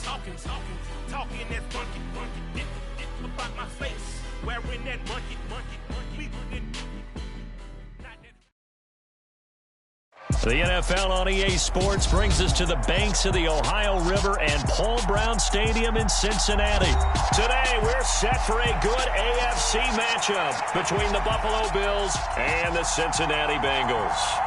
Talking that funky, about my face, wearing that monkey. The NFL on EA Sports brings us to the banks of the Ohio River and Paul Brown Stadium in Cincinnati. Today, we're set for a good AFC matchup between the Buffalo Bills and the Cincinnati Bengals.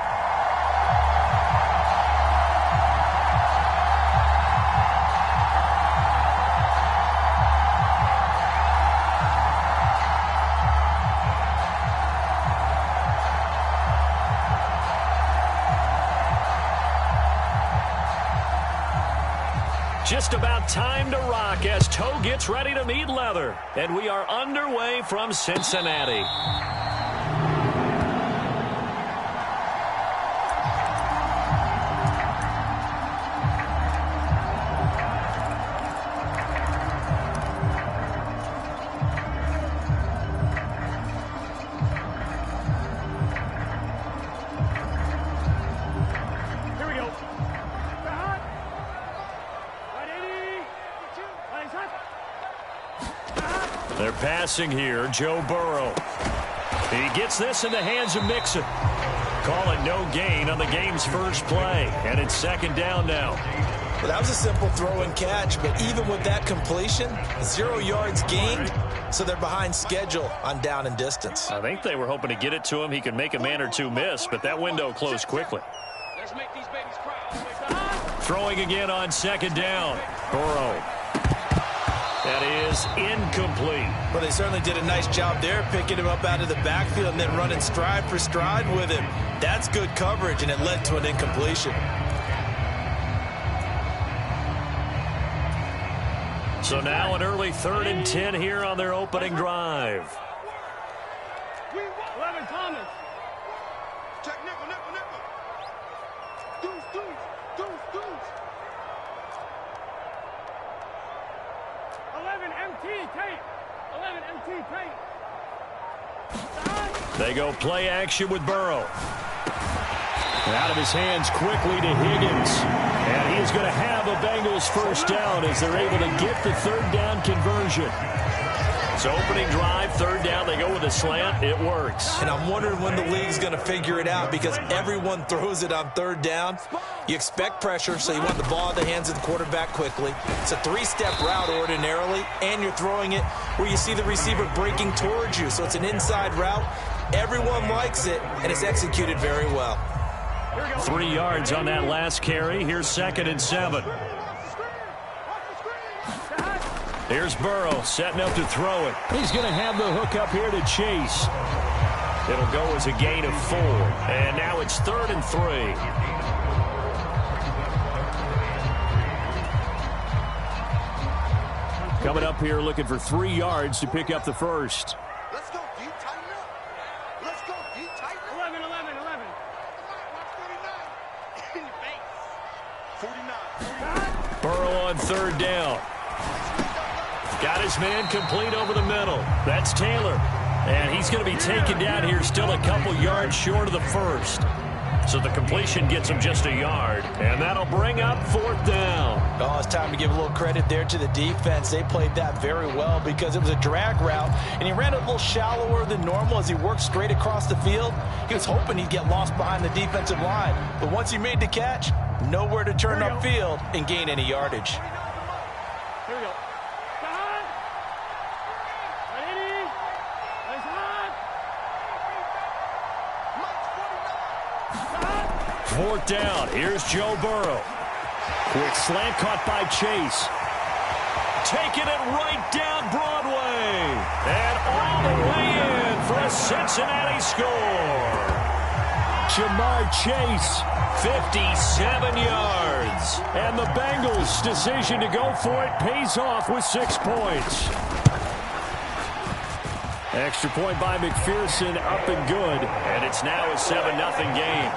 Just about time to rock as toe gets ready to meet leather. And we are underway from Cincinnati. They're passing here, Joe Burrow. He gets this in the hands of Mixon. Call it no gain on the game's first play, and it's second down now. Well, that was a simple throw and catch, but even with that completion, 0 yards gained, so they're behind schedule on down and distance. I think they were hoping to get it to him. He could make a man or two miss, but that window closed quickly. Let's make these babies cry. Throwing again on second down. Burrow. That is incomplete. Well, they certainly did a nice job there, picking him up out of the backfield and then running stride for stride with him. That's good coverage, and it led to an incompletion. So now an early 3rd and 10 here on their opening drive. 11 Thomas. Check nickel. Deuce. 11 MT tape. 11 MT tape. They go play action with Burrow. Out of his hands quickly to Higgins. And he is going to have a Bengals first down as they're able to get the third down conversion. So opening drive, third down, they go with a slant. It works. And I'm wondering when the league's going to figure it out because everyone throws it on third down. You expect pressure, so you want the ball in the hands of the quarterback quickly. It's a 3-step route ordinarily, and you're throwing it where you see the receiver breaking towards you. So it's an inside route. Everyone likes it, and it's executed very well. 3 yards on that last carry. Here's 2nd and 7. Here's Burrow setting up to throw it. He's going to have the hook up here to Chase. It'll go as a gain of 4. And now it's 3rd and 3. Coming up here looking for 3 yards to pick up the first. Let's go, D. Tighten up. Let's go, D. Tighten up. 11. In your face. 49. Burrow on third down. Got his man complete over the middle. That's Taylor. And he's going to be taken down here still a couple yards short of the first. So the completion gets him just a yard. And that'll bring up 4th down. Oh, it's time to give a little credit there to the defense. They played that very well because it was a drag route. And he ran a little shallower than normal as he worked straight across the field. He was hoping he'd get lost behind the defensive line. But once he made the catch, nowhere to turn upfield and gain any yardage. Here we go. Down. Ready. Nice hot. 4th down. Here's Joe Burrow. Quick slant caught by Chase. Taking it right down Broadway. And all the way in for a Cincinnati score. Jamar Chase, 57 yards. And the Bengals' decision to go for it pays off with 6 points. Extra point by McPherson, up and good. And it's now a 7-0 game.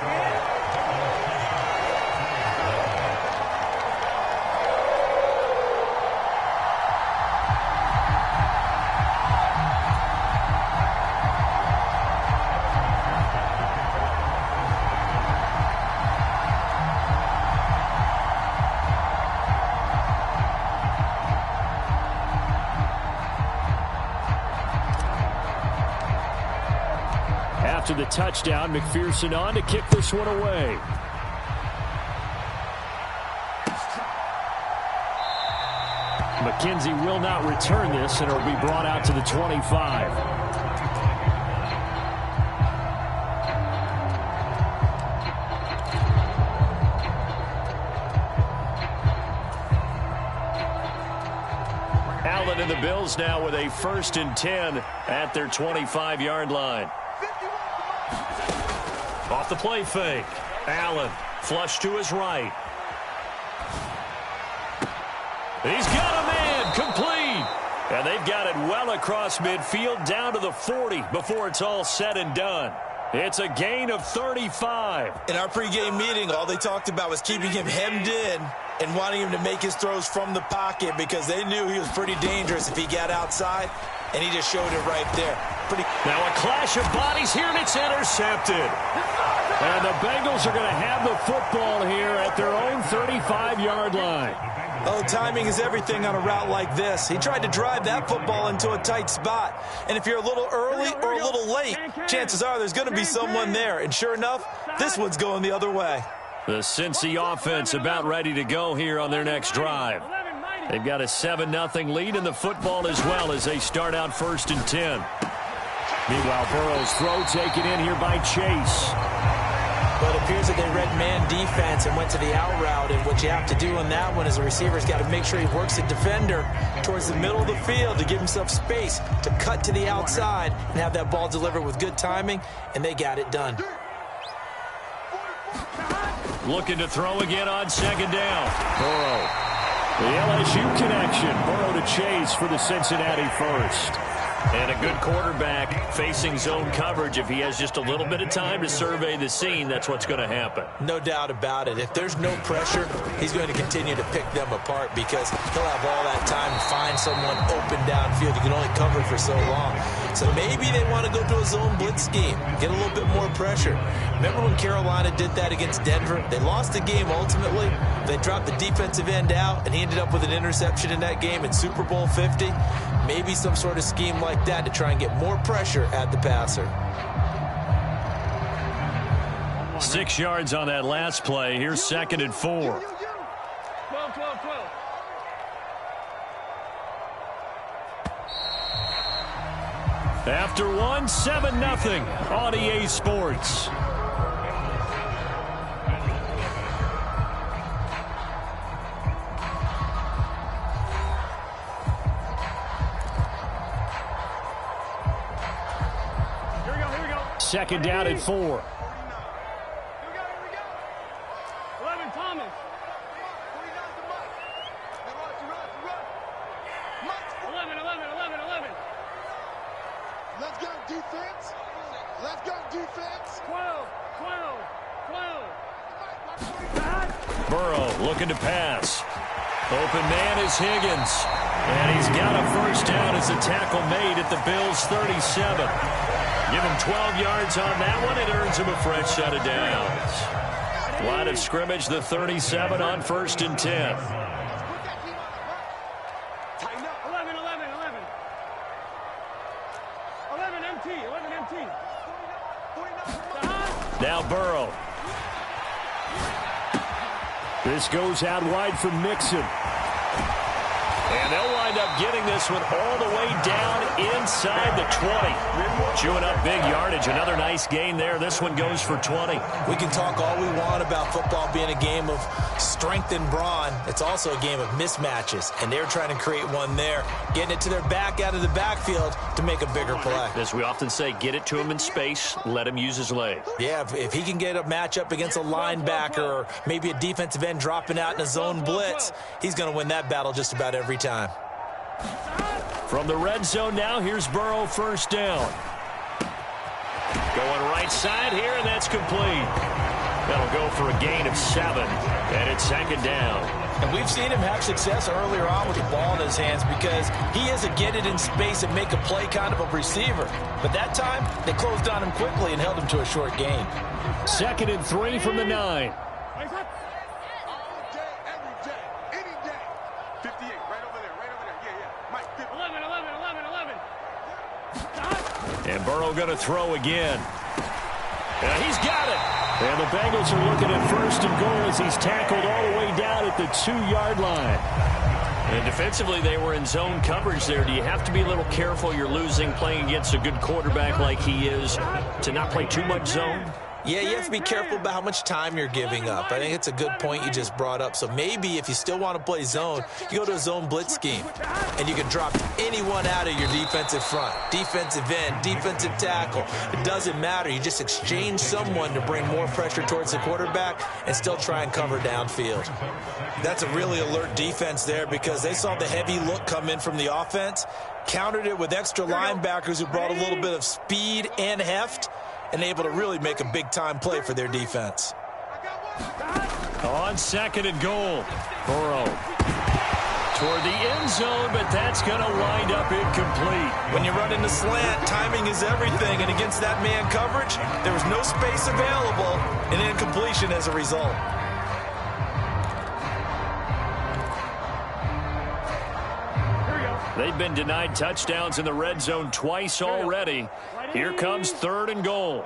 after the touchdown. McPherson on to kick this one away. McKenzie will not return this, and it'll be brought out to the 25. Allen and the Bills now with a 1st and 10 at their 25-yard line. Off the play fake. Allen flush to his right. He's got a man complete. And they've got it well across midfield down to the 40 before it's all said and done. It's a gain of 35. In our pregame meeting, all they talked about was keeping him hemmed in and wanting him to make his throws from the pocket because they knew he was pretty dangerous if he got outside, and he just showed it right there. Now a clash of bodies here, and it's intercepted. And the Bengals are going to have the football here at their own 35-yard line. Oh, timing is everything on a route like this. He tried to drive that football into a tight spot. And if you're a little early or a little late, chances are there's going to be someone there. And sure enough, this one's going the other way. The Cincy offense about ready to go here on their next drive. They've got a 7-0 lead in the football as well as they start out 1st and 10. Meanwhile, Burrow's throw taken in here by Chase. But it appears that they read man defense and went to the out route. And what you have to do on that one is the receiver's got to make sure he works the defender towards the middle of the field to give himself space to cut to the outside and have that ball delivered with good timing, and they got it done. Looking to throw again on 2nd down. Burrow. The LSU connection. Burrow to Chase for the Cincinnati first. And a good quarterback facing zone coverage. If he has just a little bit of time to survey the scene, that's what's going to happen. No doubt about it. If there's no pressure, he's going to continue to pick them apart because he'll have all that time to find someone open downfield. He can only cover for so long. So maybe they want to go to a zone blitz scheme, get a little bit more pressure. Remember when Carolina did that against Denver? They lost the game ultimately. They dropped the defensive end out, and he ended up with an interception in that game in Super Bowl 50. Maybe some sort of scheme like that to try and get more pressure at the passer. 6 yards on that last play. Here's 2nd and 4. 12. After one, 7-0 on EA Sports. Second down at 4. Here we go. 11, Thomas. 11. Let's go defense. 12. Burrow looking to pass. Open man is Higgins. And he's got a first down as a tackle made at the Bills' 37. Give him 12 yards on that one. It earns him a fresh set of downs. Line of scrimmage, the 37 on 1st and 10. 11. MT. Now Burrow. This goes out wide for Mixon. And they'll wind up getting this one all the way down inside the 20. Chewing up big yardage. Another nice gain there. This one goes for 20. We can talk all we want about football being a game of strength and brawn. It's also a game of mismatches. And they're trying to create one there. Getting it to their back out of the backfield to make a bigger play. As we often say, get it to him in space. Let him use his leg. Yeah, if he can get a matchup against a linebacker or maybe a defensive end dropping out in a zone blitz, he's going to win that battle just about every time. From the red zone now, here's Burrow, first down. Going right side here, and that's complete. That'll go for a gain of 7, and it's 2nd down. And we've seen him have success earlier on with the ball in his hands because he is a get it in space and make a play kind of a receiver. But that time, they closed on him quickly and held him to a short gain. 2nd and 3 from the 9. And Burrow going to throw again. He's got it. And the Bengals are looking at 1st and goal as he's tackled all the way down at the 2-yard line. And defensively, they were in zone coverage there. Do you have to be a little careful? You're losing playing against a good quarterback like he is to not play too much zone? Yeah, you have to be careful about how much time you're giving up. I think it's a good point you just brought up. So maybe if you still want to play zone, you go to a zone blitz scheme. And you can drop anyone out of your defensive front. Defensive end, defensive tackle. It doesn't matter. You just exchange someone to bring more pressure towards the quarterback and still try and cover downfield. That's a really alert defense there because they saw the heavy look come in from the offense, countered it with extra linebackers who brought a little bit of speed and heft, and able to really make a big-time play for their defense. On 2nd and goal, Burrow toward the end zone, but that's going to wind up incomplete. When you run in the slant, timing is everything, and against that man coverage, there was no space available, and incompletion as a result. They've been denied touchdowns in the red zone twice already. Here comes 3rd and goal.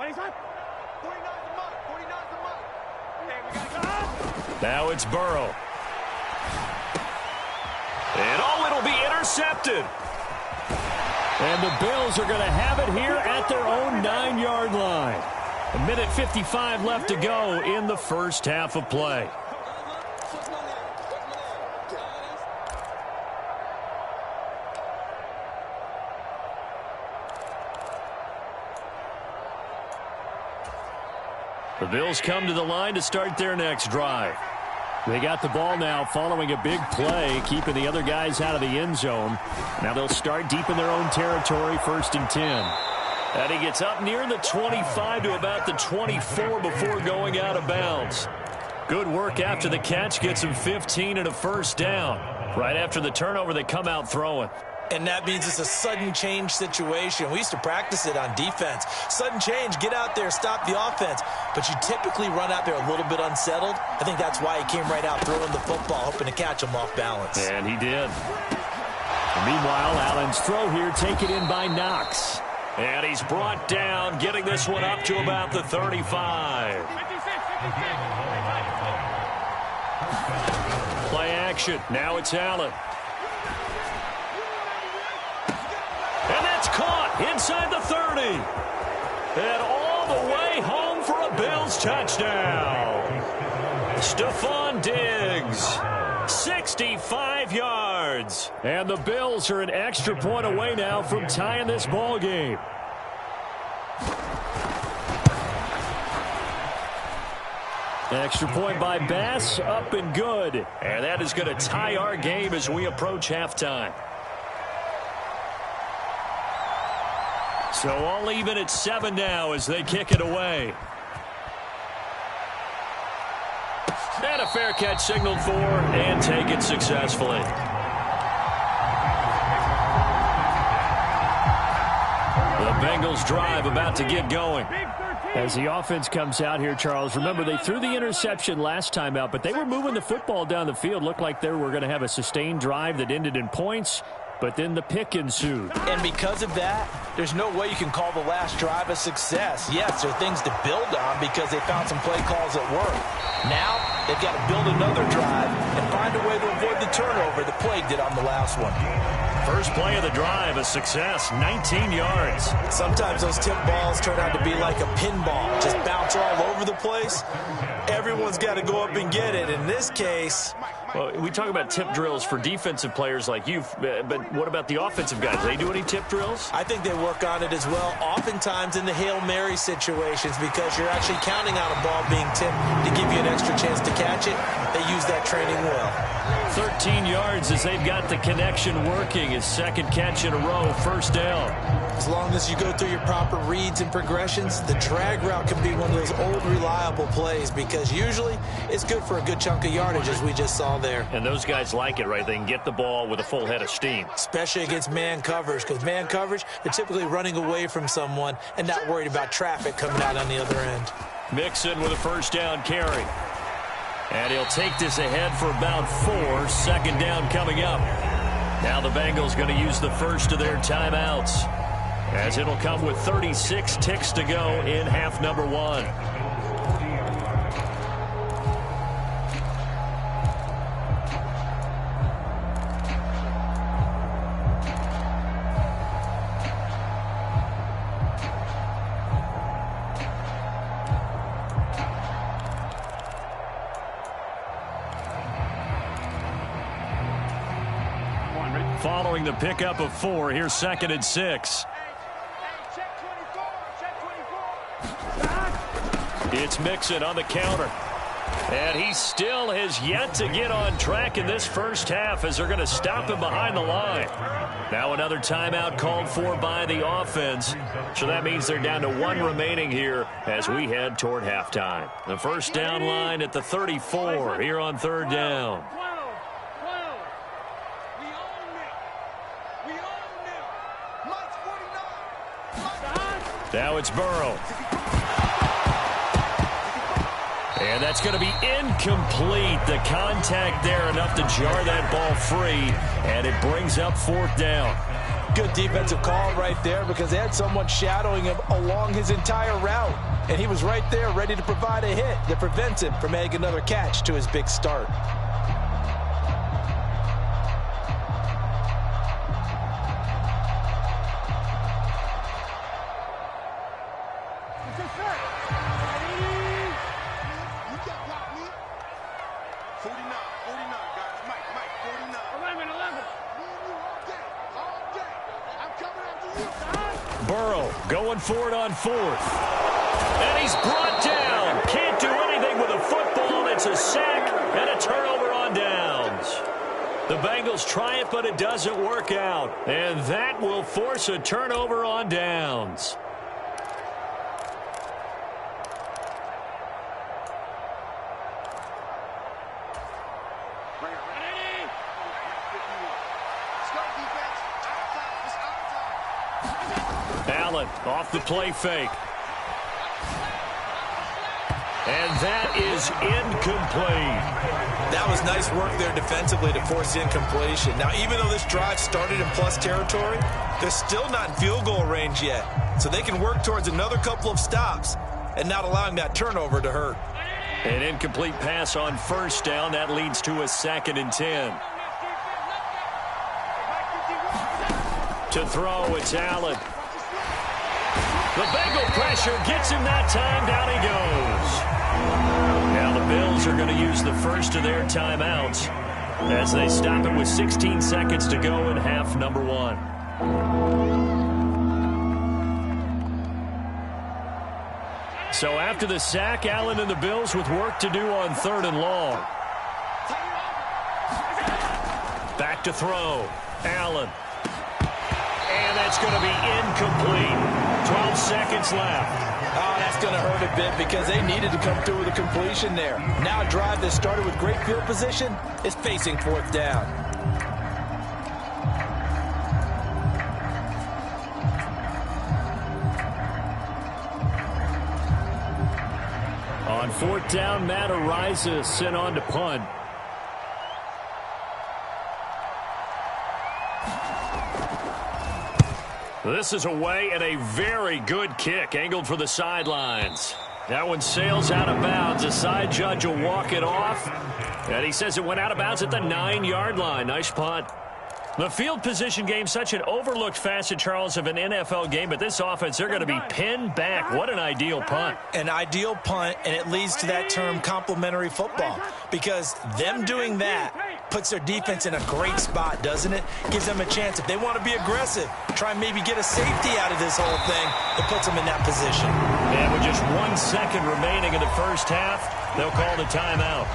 Now it's Burrow. And it'll be intercepted. And the Bills are going to have it here at their own 9-yard line. 1:55 left to go in the first half of play. The Bills come to the line to start their next drive. They got the ball now following a big play, keeping the other guys out of the end zone. Now they'll start deep in their own territory, 1st and 10. And he gets up near the 25 to about the 24 before going out of bounds. Good work after the catch, gets him 15 and a 1st down. Right after the turnover, they come out throwing. And that means it's a sudden change situation. We used to practice it on defense. Sudden change, get out there, stop the offense. But you typically run out there a little bit unsettled. I think that's why he came right out throwing the football, hoping to catch him off balance. And he did. Meanwhile, Allen's throw here taken in by Knox. And he's brought down, getting this one up to about the 35. Play action. Now it's Allen. And that's caught inside the 30. And all the way home for a Bills touchdown. Stephon Diggs, 65 yards. And the Bills are an extra point away now from tying this ball game. Extra point by Bass, up and good. And that is going to tie our game as we approach halftime. So all even at 7 now as they kick it away. And a fair catch signaled for and taken successfully. The Bengals drive about to get going. As the offense comes out here, Charles, remember they threw the interception last time out, but they were moving the football down the field. Looked like they were going to have a sustained drive that ended in points. But then the pick ensued. And because of that, there's no way you can call the last drive a success. Yes, there are things to build on because they found some play calls that work. Now, they've got to build another drive and find a way to avoid the turnover that plagued it on the last one. First play of the drive, a success, 19 yards. Sometimes those tip balls turn out to be like a pinball, just bounce all over the place. Everyone's got to go up and get it. In this case, well, we talk about tip drills for defensive players like you, but what about the offensive guys? Do they do any tip drills? I think they work on it as well, oftentimes in the Hail Mary situations because you're actually counting on a ball being tipped to give you an extra chance to catch it. They use that training well. 13 yards as they've got the connection working. His second catch in a row, 1st down. As long as you go through your proper reads and progressions, the drag route can be one of those old reliable plays because usually it's good for a good chunk of yardage as we just saw there. And those guys like it, right? They can get the ball with a full head of steam. Especially against man coverage because man coverage, they're typically running away from someone and not worried about traffic coming out on the other end. Mixon with a 1st down carry. And he'll take this ahead for about 4. 2nd down coming up. Now the Bengals going to use the first of their timeouts. as it'll come with 36 ticks to go in half number one. Following the pickup of 4, here's 2nd and 6. It's Mixon on the counter. And he still has yet to get on track in this first half as they're going to stop him behind the line. Now another timeout called for by the offense. So that means they're down to 1 remaining here as we head toward halftime. The first down line at the 34 here on 3rd down. Now it's Burrow. And that's going to be incomplete. The contact there enough to jar that ball free, and it brings up 4th down. Good defensive call right there because they had someone shadowing him along his entire route, and he was right there ready to provide a hit that prevents him from making another catch to his big start. Burrow going for it on 4th. And he's brought down. Can't do anything with a football. It's a sack and a turnover on downs. The Bengals try it, but it doesn't work out. And that will force a turnover on downs. Allen off the play fake. And that is incomplete. That was nice work there defensively to force incompletion. Now, even though this drive started in plus territory, they're still not in field goal range yet. So they can work towards another couple of stops and not allowing that turnover to hurt. An incomplete pass on 1st down. That leads to a 2nd and 10. To throw, it's Allen. The Bengal pressure gets him that time. Down he goes. Now the Bills are going to use the first of their timeouts as they stop it with 16 seconds to go in half number one. So after the sack, Allen and the Bills with work to do on 3rd and long. Back to throw. Allen. And that's going to be incomplete. 12 seconds left. Oh, that's going to hurt a bit because they needed to come through with a completion there. Now a drive that started with great field position is facing 4th down. On 4th down, Matt Ariza sent on to punt. This is away and a very good kick angled for the sidelines. That one sails out of bounds. The side judge will walk it off. And he says it went out of bounds at the 9-yard line. Nice punt. The field position game, such an overlooked facet, Charles, of an NFL game. But this offense, they're going to be pinned back. What an ideal punt. An ideal punt, and it leads to that term complementary football. Because them doing that puts their defense in a great spot, doesn't it? Gives them a chance. If they want to be aggressive, try and maybe get a safety out of this whole thing, it puts them in that position. And with just 1 second remaining in the first half, they'll call the timeout.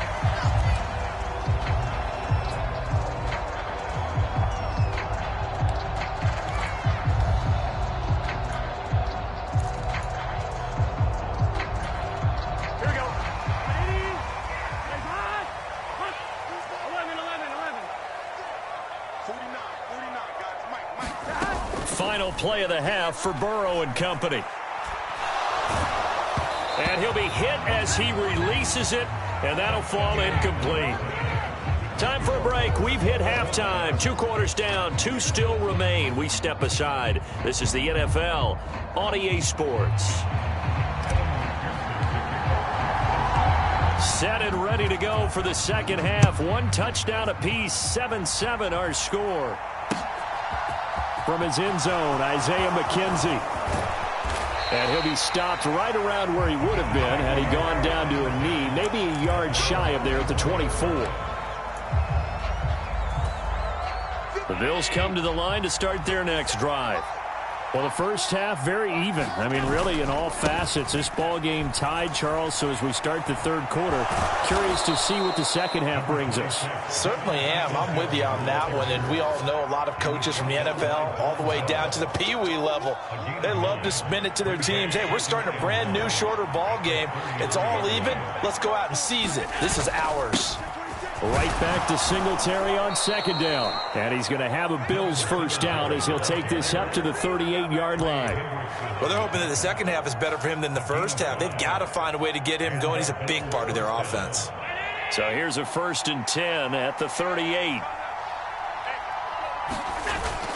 Final play of the half for Burrow and company. And he'll be hit as he releases it, and that'll fall incomplete. Time for a break. We've hit halftime. 2 quarters down. 2 still remain. We step aside. This is the NFL on EA Sports. Set and ready to go for the second half. 1 touchdown apiece. 7-7 our score. From his end zone, Isaiah McKenzie. And he'll be stopped right around where he would have been had he gone down to a knee, maybe a yard shy of there at the 24. The Bills come to the line to start their next drive. Well, the first half, very even. I mean, really, in all facets, this ball game tied, Charles. So as we start the third quarter, curious to see what the second half brings us. Certainly am. I'm with you on that one. And we all know a lot of coaches from the NFL all the way down to the Pee-wee level. They love to spin it to their teams. Hey, we're starting a brand new, shorter ball game. It's all even. Let's go out and seize it. This is ours. Right back to Singletary on second down. And he's going to have a Bills first down as he'll take this up to the 38-yard line. Well, they're hoping that the second half is better for him than the first half. They've got to find a way to get him going. He's a big part of their offense. So here's a 1st and 10 at the 38.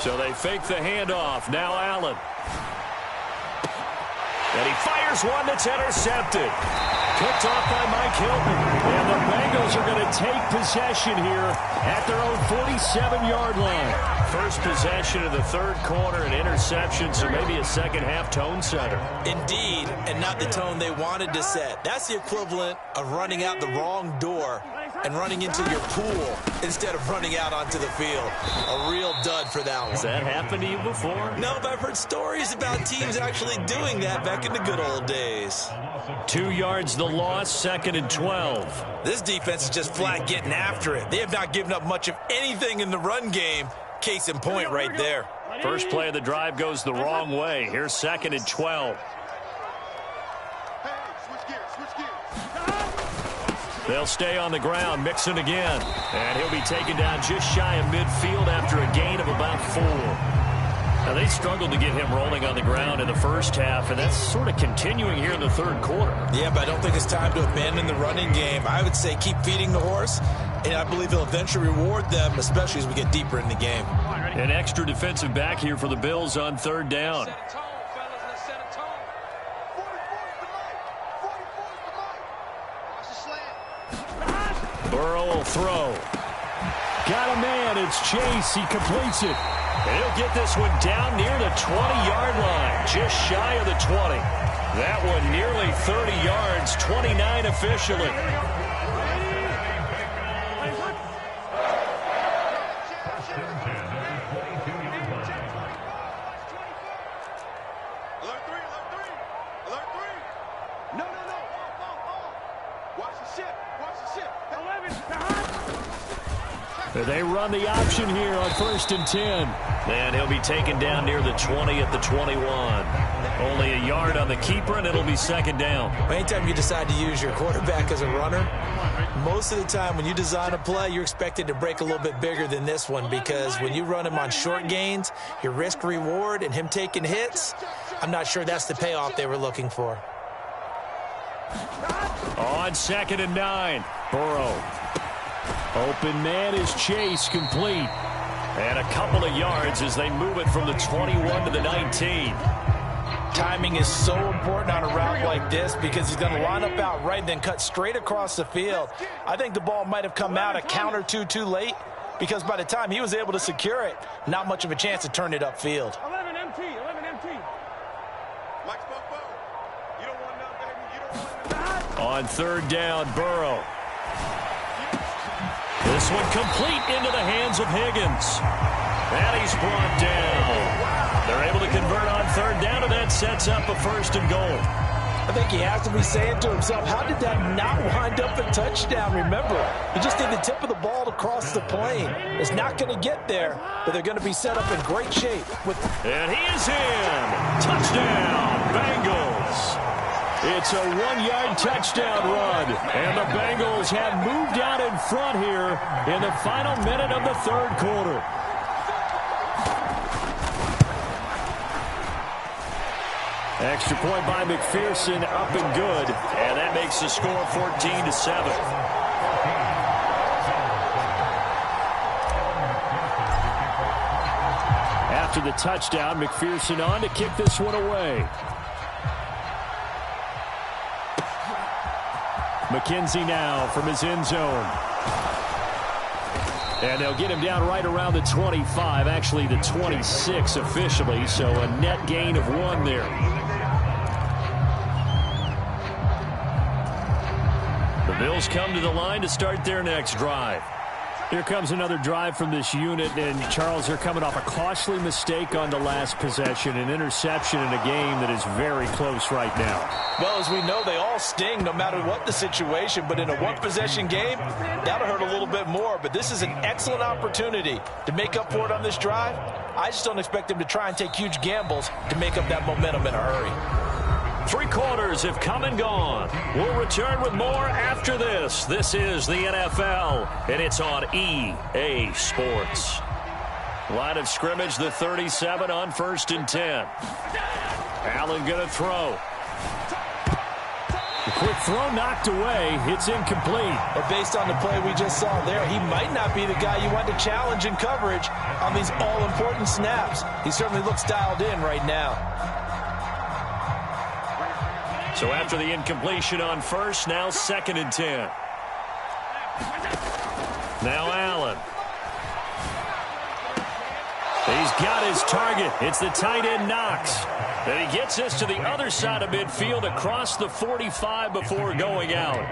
So they fake the handoff. Now Allen. And he fires one that's intercepted. Picked off by Mike Hilton. And the Bengals are going to take possession here at their own 47-yard line. First possession of the third quarter, an interception, so maybe a second-half tone setter. Indeed, and not the tone they wanted to set. That's the equivalent of running out the wrong door and running into your pool instead of running out onto the field. A real dud for that one. Has that happened to you before? No, but I've heard stories about teams actually doing that back in the good old days. 2 yards the loss, 2nd and 12. This defense is just flat getting after it. They have not given up much of anything in the run game. Case in point right there. First play of the drive goes the wrong way. Here's 2nd and 12. They'll stay on the ground, Mixon again. And he'll be taken down just shy of midfield after a gain of about 4. Now, they struggled to get him rolling on the ground in the first half, and that's sort of continuing here in the third quarter. Yeah, but I don't think it's time to abandon the running game. I would say keep feeding the horse, and I believe he'll eventually reward them, especially as we get deeper in the game. An extra defensive back here for the Bills on third down. Burrow will throw. Got a man. It's Chase. He completes it. And he'll get this one down near the 20-yard line, just shy of the 20. That one nearly 30 yards, 29 officially. They run the option here on 1st and 10. And he'll be taken down near the 20 at the 21. Only a yard on the keeper, and it'll be 2nd down. Anytime you decide to use your quarterback as a runner, most of the time when you design a play, you're expected to break a little bit bigger than this one, because when you run him on short gains, your risk-reward and him taking hits, I'm not sure that's the payoff they were looking for. On 2nd and 9, Burrow. Open man is Chase, complete. And a couple of yards as they move it from the 21 to the 19. Timing is so important on a route like this, because he's going to line up out right and then cut straight across the field. I think the ball might have come out a count or two too late, because by the time he was able to secure it, not much of a chance to turn it upfield. 11 MT. Mike Spopo, you don't want none, baby. You don't want none. On third down, Burrow. This one complete into the hands of Higgins. And he's brought down. They're able to convert on third down, and that sets up a 1st and goal. I think he has to be saying to himself, how did that not wind up a touchdown? Remember, he just did the tip of the ball to cross the plane. It's not going to get there, but they're going to be set up in great shape. And he is in. Touchdown, Bengals. It's a 1-yard touchdown run, and the Bengals have moved out in front here in the final minute of the third quarter. Extra point by McPherson, up and good, and that makes the score 14-7. after the touchdown. McPherson on to kick this one away. McKenzie now from his end zone. And they'll get him down right around the 25, actually the 26 officially, so a net gain of 1 there. The Bills come to the line to start their next drive. Here comes another drive from this unit, and Charles, they're coming off a costly mistake on the last possession, an interception in a game that is very close right now. Well, as we know, they all sting no matter what the situation, but in a one-possession game, that'll hurt a little bit more. But this is an excellent opportunity to make up for it on this drive. I just don't expect them to try and take huge gambles to make up that momentum in a hurry. 3 quarters have come and gone. We'll return with more after this. This is the NFL, and it's on EA Sports. Line of scrimmage, the 37 on 1st and 10. Allen going to throw. The quick throw knocked away. It's incomplete. But based on the play we just saw there, he might not be the guy you want to challenge in coverage on these all-important snaps. He certainly looks dialed in right now. So after the incompletion on 1st, now 2nd and 10. Now Allen. He's got his target. It's the tight end Knox. And he gets this to the other side of midfield across the 45 before going out.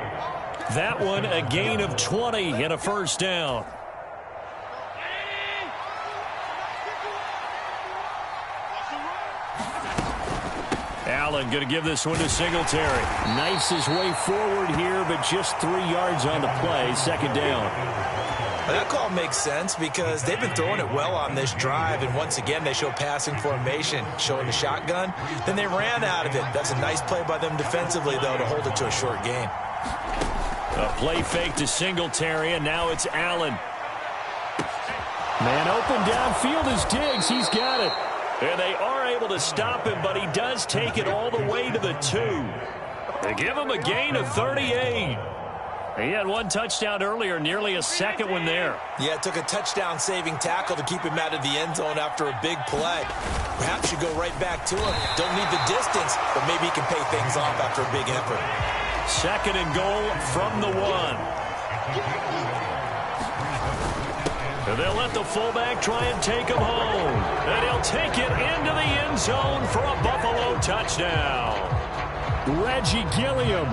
That one a gain of 20 and a 1st down. Allen going to give this one to Singletary. Knifes his way forward here, but just 3 yards on the play. 2nd down. That call makes sense because they've been throwing it well on this drive, and once again they show passing formation, showing the shotgun. Then they ran out of it. That's a nice play by them defensively, though, to hold it to a short gain. A play fake to Singletary, and now it's Allen. Man open downfield is Diggs. He's got it. And they are able to stop him, but he does take it all the way to the 2. They give him a gain of 38. He had 1 touchdown earlier, nearly a 2nd one there. Yeah, it took a touchdown-saving tackle to keep him out of the end zone after a big play. Perhaps you go right back to him. Don't need the distance, but maybe he can pay things off after a big effort. 2nd and goal from the 1. And they'll let the fullback try and take him home. And he'll take it into the end zone for a Buffalo touchdown. Reggie Gilliam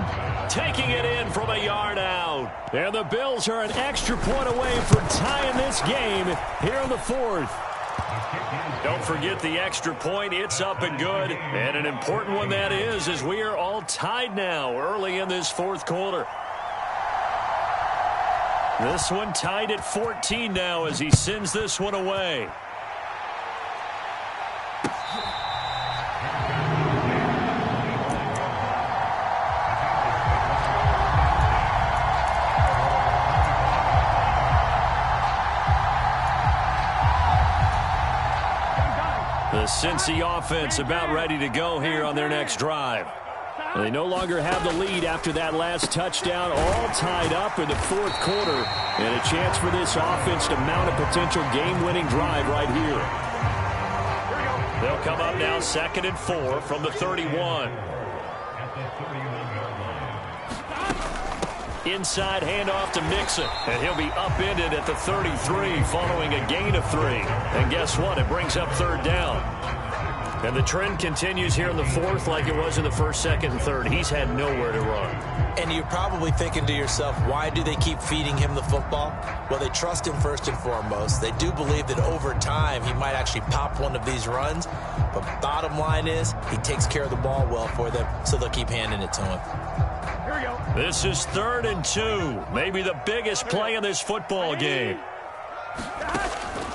taking it in from a yard out. And the Bills are an extra point away from tying this game here in the 4th. Don't forget the extra point. It's up and good. And an important one that is, as we are all tied now early in this 4th quarter. This one tied at 14 now as he sends this one away. The Cincy offense about ready to go here on their next drive. They no longer have the lead after that last touchdown, all tied up in the 4th quarter, and a chance for this offense to mount a potential game-winning drive right here. They'll come up now 2nd and 4 from the 31. Inside handoff to Mixon, and he'll be upended at the 33 following a gain of 3. And guess what? It brings up 3rd down. And the trend continues here in the 4th like it was in the 1st, 2nd, and 3rd. He's had nowhere to run. And you're probably thinking to yourself, why do they keep feeding him the football? Well, they trust him first and foremost. They do believe that over time he might actually pop one of these runs. But bottom line is he takes care of the ball well for them, so they'll keep handing it to him. Here we go. This is 3rd and 2. Maybe the biggest play in this football game.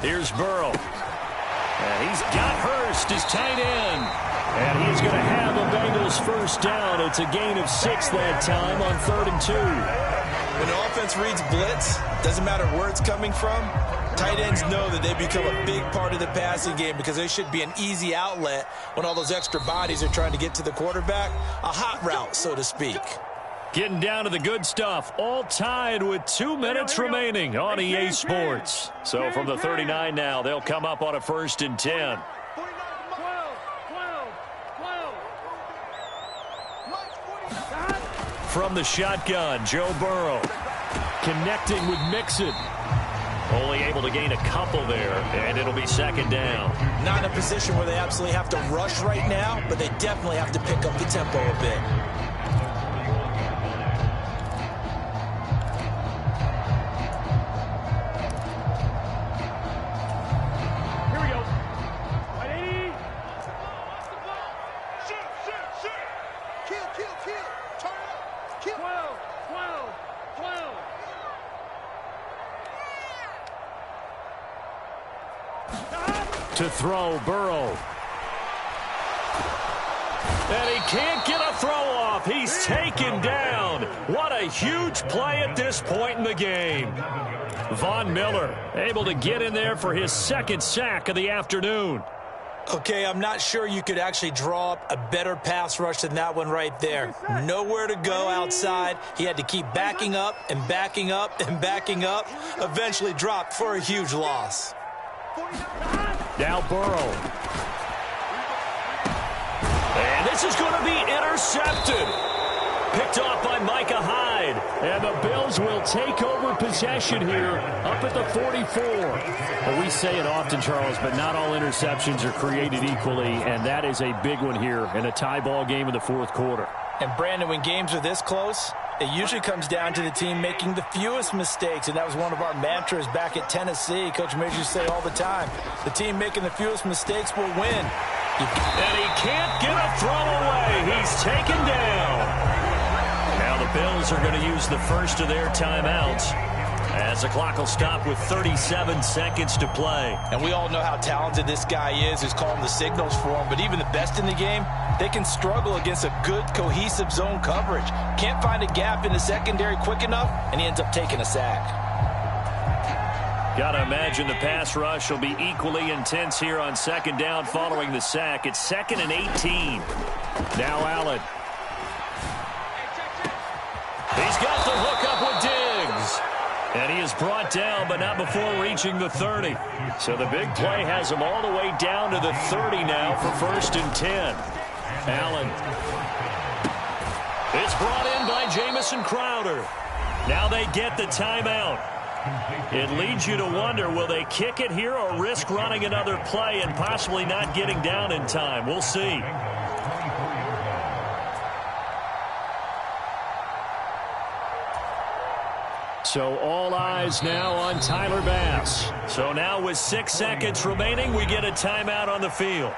Here's Burrow. And he's got Hurst, his tight end. And he's going to have a Bengals 1st down. It's a gain of 6 that time on 3rd and 2. When the offense reads blitz, doesn't matter where it's coming from, tight ends know that they become a big part of the passing game because they should be an easy outlet when all those extra bodies are trying to get to the quarterback. A hot route, so to speak. Getting down to the good stuff, all tied with 2 minutes remaining on EA Sports. So from the 39 now, they'll come up on a 1st and 10. 12. From the shotgun, Joe Burrow connecting with Mixon. Only able to gain a couple there, and it'll be 2nd down. Not in a position where they absolutely have to rush right now, but they definitely have to pick up the tempo a bit. Here we go. 80. Shoot. Kill. Turn it up. Kill. 12. To throw, Burrow. And he can't get a throw off. He's taken down. What a huge play at this point in the game. Von Miller able to get in there for his 2nd sack of the afternoon. Okay, I'm not sure you could actually draw up a better pass rush than that one right there. Nowhere to go outside. He had to keep backing up and backing up and backing up. Eventually dropped for a huge loss. Now Burrow. And this is going to be intercepted. Picked off by Micah Hyde. And the Bills will take over possession here up at the 44. Well, we say it often, Charles, but not all interceptions are created equally, and that is a big one here in a tie ball game in the 4th quarter. And Brandon, when games are this close, it usually comes down to the team making the fewest mistakes, and that was one of our mantras back at Tennessee. Coach Major used to say all the time, the team making the fewest mistakes will win. And he can't get a throw away. He's taken down. Now the Bills are going to use the first of their timeouts as the clock will stop with 37 seconds to play. And we all know how talented this guy is who's calling the signals for him, but even the best in the game, they can struggle against a good, cohesive zone coverage. Can't find a gap in the secondary quick enough, and he ends up taking a sack. Got to imagine the pass rush will be equally intense here on 2nd down following the sack. It's 2nd and 18. Now Allen. He's got the hook up with Diggs. And he is brought down, but not before reaching the 30. So the big play has him all the way down to the 30 now for 1st and 10. Allen. It's brought in by Jamison Crowder. Now they get the timeout. It leads you to wonder, will they kick it here or risk running another play and possibly not getting down in time? We'll see. So all eyes now on Tyler Bass. So now with 6 seconds remaining, we get a timeout on the field.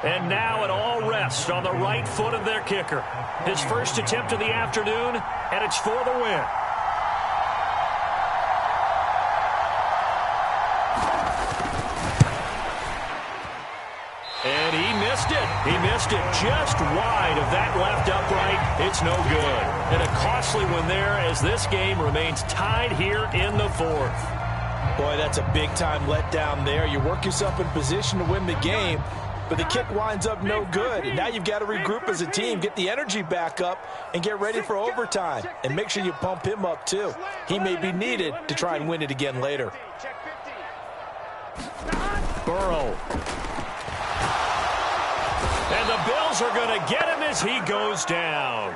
And now it all rests on the right foot of their kicker. His first attempt of the afternoon, and it's for the win. And he missed it. He missed it just wide of that left upright. It's no good. And a costly one there as this game remains tied here in the 4th. Boy, that's a big-time letdown there. You work yourself in position to win the game, but the kick winds up no good. And now you've got to regroup as a team, get the energy back up, and get ready for overtime. And make sure you pump him up, too. He may be needed to try and win it again later. Burrow. And the Bills are going to get him as he goes down.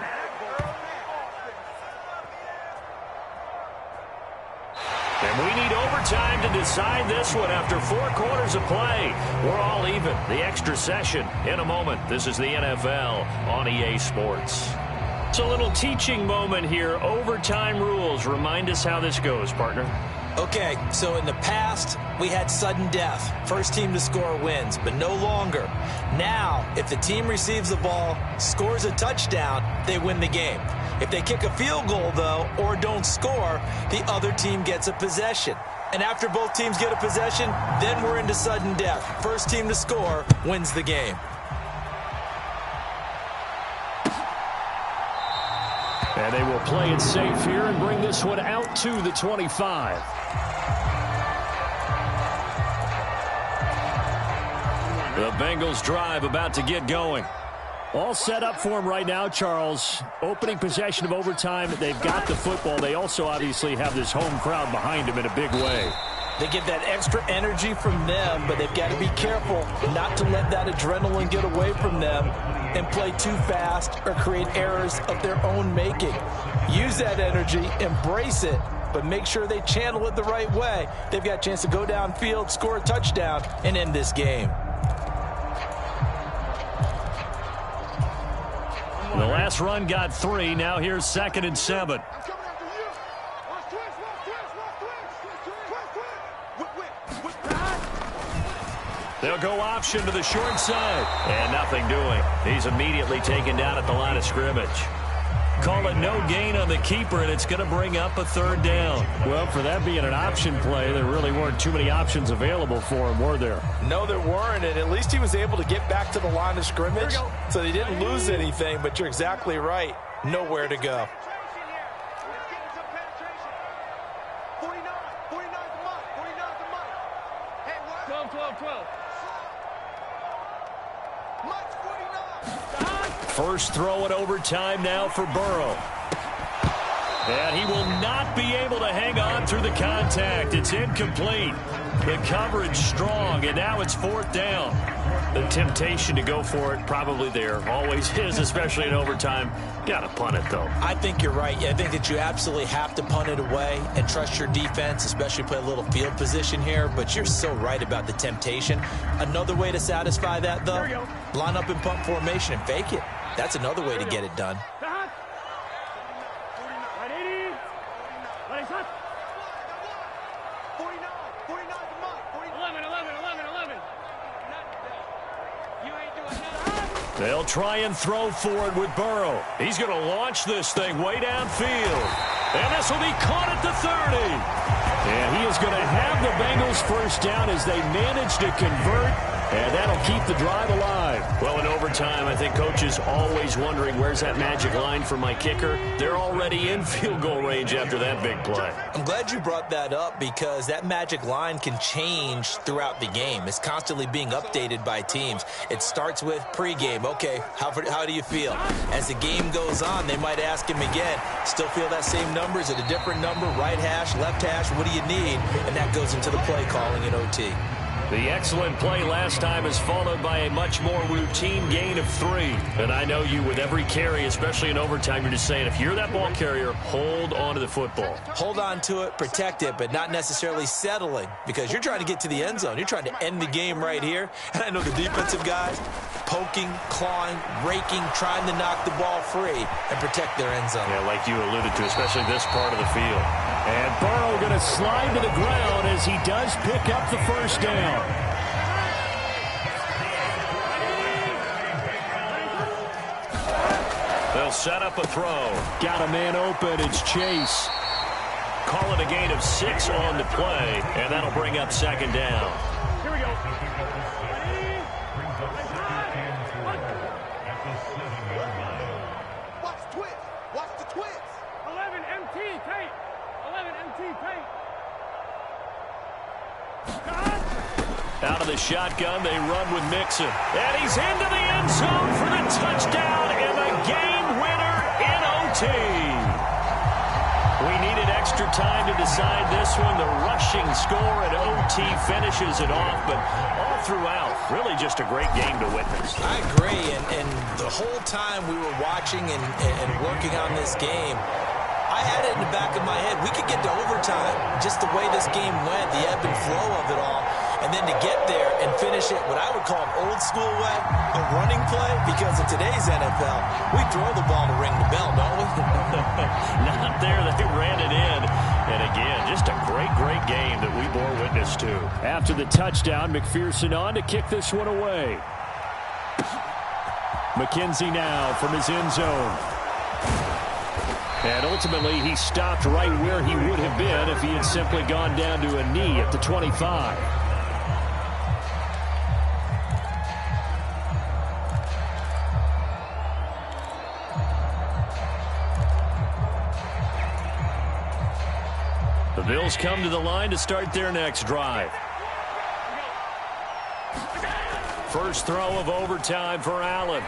And we need overtime to decide this one after 4 quarters of play. We're all even. The extra session in a moment. This is the NFL on EA Sports. It's a little teaching moment here. Overtime rules. Remind us how this goes, partner. Okay, so in the past, we had sudden death. First team to score wins, but no longer. Now, if the team receives the ball, scores a touchdown, they win the game. If they kick a field goal, though, or don't score, the other team gets a possession. And after both teams get a possession, then we're into sudden death. First team to score wins the game. And they will play it safe here and bring this one out to the 25. The Bengals drive about to get going. All set up for them right now, Charles. Opening possession of overtime. They've got the football. They also obviously have this home crowd behind them in a big way. They get that extra energy from them, but they've got to be careful not to let that adrenaline get away from them and play too fast or create errors of their own making. Use that energy, embrace it, but make sure they channel it the right way. They've got a chance to go downfield, score a touchdown, and end this game. The last run got 3. Now here's 2nd and 7. They'll go option to the short side. And nothing doing. He's immediately taken down at the line of scrimmage. Call it no gain on the keeper, and it's going to bring up a 3rd down. Well, for that being an option play, there really weren't too many options available for him, were there? No, there weren't, and at least he was able to get back to the line of scrimmage, so they didn't lose anything, but you're exactly right. Nowhere to go. 12. First throw in overtime now for Burrow. And he will not be able to hang on through the contact. It's incomplete. The coverage strong, and now it's 4th down. The temptation to go for it probably there. Always is, especially in overtime. Got to punt it, though. I think you're right. I think that you absolutely have to punt it away and trust your defense, especially play a little field position here. But you're so right about the temptation. Another way to satisfy that, though, line up in punt formation and fake it. That's another way to get it done. They'll try and throw for it with Burrow. He's going to launch this thing way downfield. And this will be caught at the 30. And he is going to have the Bengals first down as they manage to convert. And that'll keep the drive alive. Well, in overtime, I think Coach is always wondering, where's that magic line for my kicker? They're already in field goal range after that big play. I'm glad you brought that up because that magic line can change throughout the game. It's constantly being updated by teams. It starts with pregame. Okay, how do you feel? As the game goes on, they might ask him again, still feel that same number? Is it a different number? Right hash, left hash, what do you need? And that goes into the play calling in OT. The excellent play last time is followed by a much more routine gain of 3. And I know you with every carry, especially in overtime, you're just saying, if you're that ball carrier, hold on to the football. Hold on to it, protect it, but not necessarily settling because you're trying to get to the end zone. You're trying to end the game right here. And I know the defensive guys poking, clawing, raking, trying to knock the ball free and protect their end zone. Yeah, like you alluded to, especially this part of the field. And Burrow going to slide to the ground as he does pick up the first down. They'll set up a throw. Got a man open. It's Chase. Call it a gain of 6 on the play, and that'll bring up 2nd down. Here we go. Watch the twist. Watch the twist. 11 MT tape. 11 MT tape. Out of the shotgun, they run with Mixon. And he's into the end zone for the touchdown and the game winner in OT. We needed extra time to decide this one. The rushing score at OT finishes it off, but all throughout, really just a great game to witness. I agree, and the whole time we were watching and working on this game, I had it in the back of my head. We could get to overtime, just the way this game went, the ebb and flow of it all. And then to get there and finish it what I would call an old school way, a running play, because in today's NFL, we throw the ball to ring the bell, don't we? Not there. They ran it in. And again, just a great, great game that we bore witness to. After the touchdown, McPherson on to kick this one away. McKenzie now from his end zone. And ultimately, he stopped right where he would have been if he had simply gone down to a knee at the 25. The Bills come to the line to start their next drive. First throw of overtime for Allen.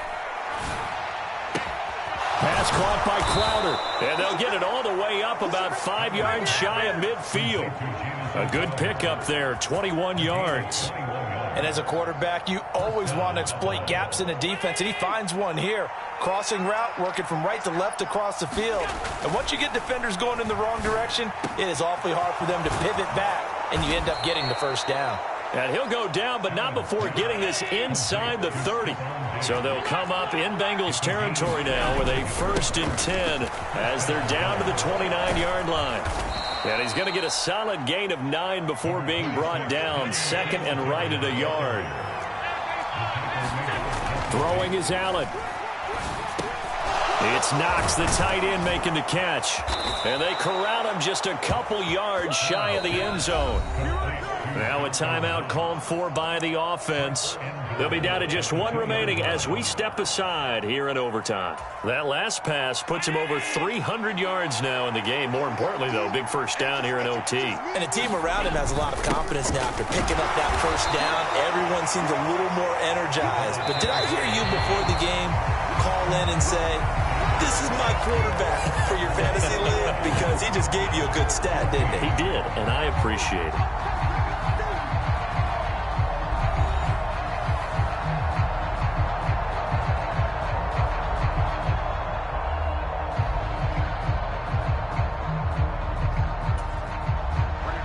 Pass caught by Crowder. And they'll get it all the way up about 5 yards shy of midfield. A good pickup there, 21 yards. And as a quarterback, you always want to exploit gaps in the defense, and he finds one here. Crossing route, working from right to left across the field. And once you get defenders going in the wrong direction, it is awfully hard for them to pivot back, and you end up getting the first down. And he'll go down, but not before getting this inside the 30. So they'll come up in Bengals territory now with a 1st and 10 as they're down to the 29-yard line. And he's going to get a solid gain of 9 before being brought down. 2nd and right at a yard. Throwing is Allen. It's Knox, the tight end, making the catch. And they corral him just a couple yards shy of the end zone. Now a timeout called for by the offense. They'll be down to just 1 remaining as we step aside here in overtime. That last pass puts him over 300 yards now in the game. More importantly, though, big first down here in OT. And the team around him has a lot of confidence now after picking up that first down. Everyone seems a little more energized. But did I hear you before the game call in and say, this is my quarterback for your fantasy league? Because he just gave you a good stat, didn't he? He did, and I appreciate it.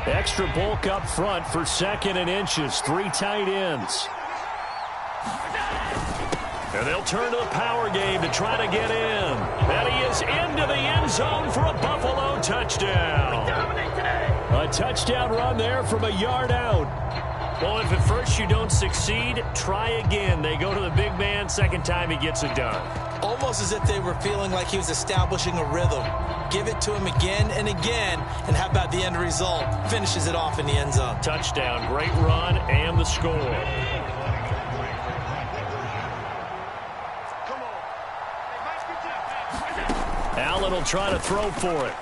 Extra bulk up front for 2nd and inches. 3 tight ends. And they'll turn to the power game to try to get in. And he is into the end zone for a Buffalo touchdown. A touchdown run there from a yard out. Well, if at first you don't succeed, try again. They go to the big man. 2nd time he gets it done. Almost as if they were feeling like he was establishing a rhythm. Give it to him again and again. And how about the end result? Finishes it off in the end zone. Touchdown, great run, and the score. Allen will try to throw for it.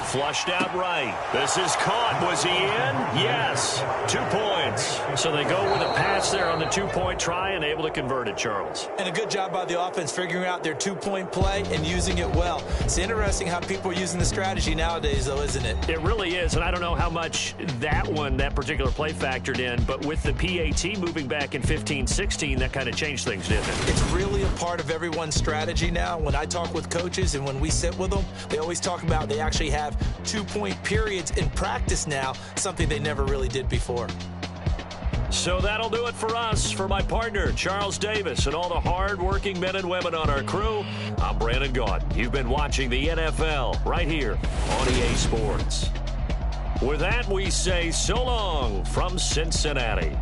Flushed out right. This is caught. Was he in? Yes. 2 points. So they go with a pass there on the 2-point try and able to convert it, Charles. And a good job by the offense figuring out their 2-point play and using it well. It's interesting how people are using the strategy nowadays, though, isn't it? It really is, and I don't know how much that particular play factored in, but with the PAT moving back in 15-16, that kind of changed things, didn't it? It's really a part of everyone's strategy now. When I talk with coaches and when we sit with them, they always talk about they actually have 2-point periods in practice now, something they never really did before. So that'll do it for us. For my partner, Charles Davis, and all the hard-working men and women on our crew, I'm Brandon Gaudin. You've been watching the NFL right here on EA Sports. With that, we say so long from Cincinnati.